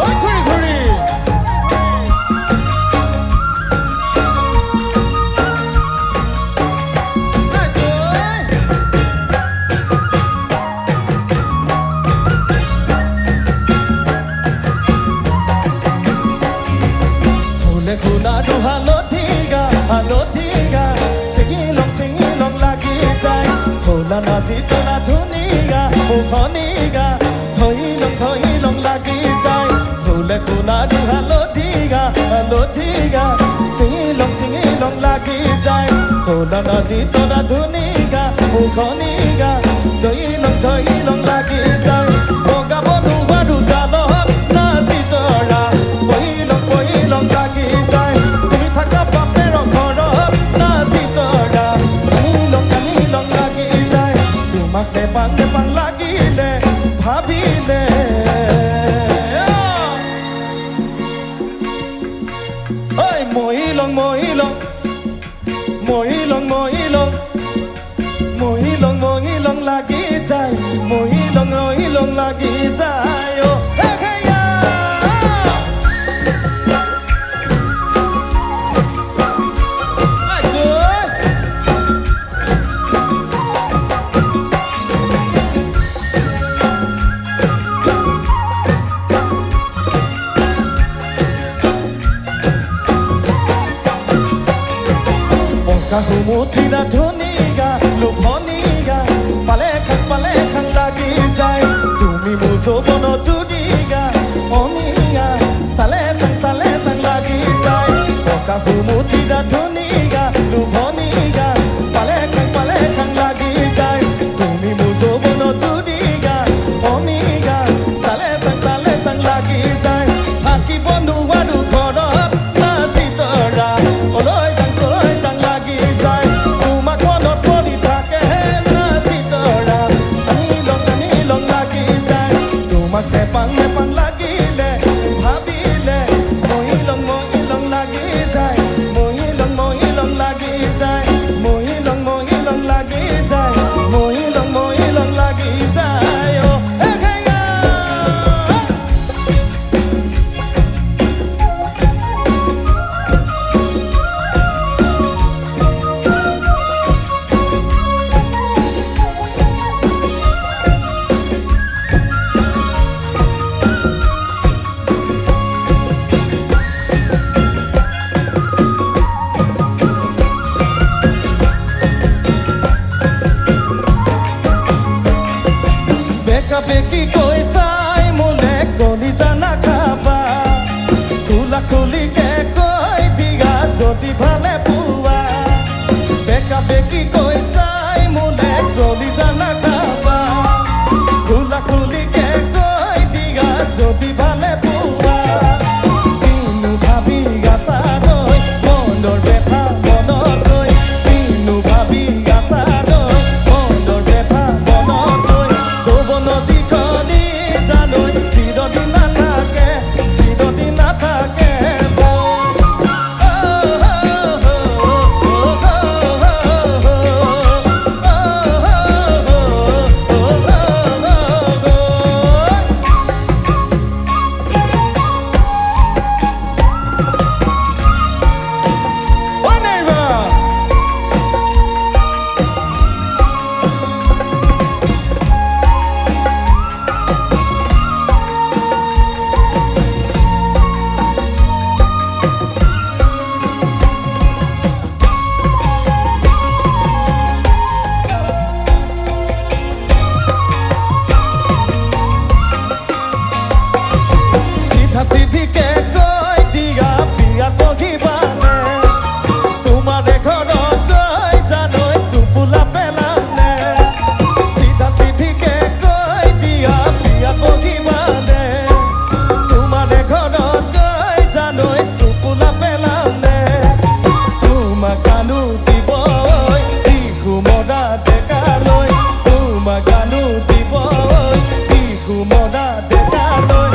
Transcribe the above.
ঐ ঘূৰি ঘূৰি Nazito na thuniga mukhoniga thoi long lagi jai thule khuna du halothiga silong lagi jai khuna nazito na thuniga mukhoniga thoi long lagi jai boga bonu badu dalot nazito ra thoi long lagi jai tumi thaka baper ghorot nazito ra kani long lagi jai তোমাকে পাং লাগিলে ভাবিলে ওই মহিলং লাগি যায় মহিলং লাগি যায় ও Kahumuthina thuniga lubhoniga pale khang lagi jai tumi mujobono judiga oniga sale sang lagi jai kahumuthina thuniga lubhoniga pale khang lagi jai tumi mujobono judiga oniga sale sang lagi jai thaki bonu wadu khorot nazitora oloi jang lagi jai tumak monot pori thake nazitora ani long lagi jai tumak me pang lagile bhabile mohilong lagi jai mohilong lagi jai mohilong lagi jai mohilong lagi jai oh hey ya বেকি কৈ চাই মনে কলি জানা খাবা খুলিকে কৈ দিগা যদি ভালে পোৱা বেকি কৈ চাই মনে কলি জানা খাবা খুলিকে কৈ দিগা যদি ভালে পোৱা কিনো ভাবি আছা তই মনৰ বেথা মনত লৈ কিনো ভাবি আছা তই মনৰ বেথা মনত লৈ যৌৱন দিখনি জানৈ চিৰদিন নাথাকে চিঠিকে কৈ দিগা বিয়া পঢ়িবানে তোমাৰে ঘৰত গৈ জানৈ টোপোলা পেলানে চিঠিকে কৈ দিয়া বিয়া পঢ়িবানে তোমাৰে ঘৰত গৈ জানৈ টোপোলা পেলানে তোমাক জানো দিব বিহু মদা ডেকালৈ তোমাক জানো দিব বিহু মদা ডেকালৈ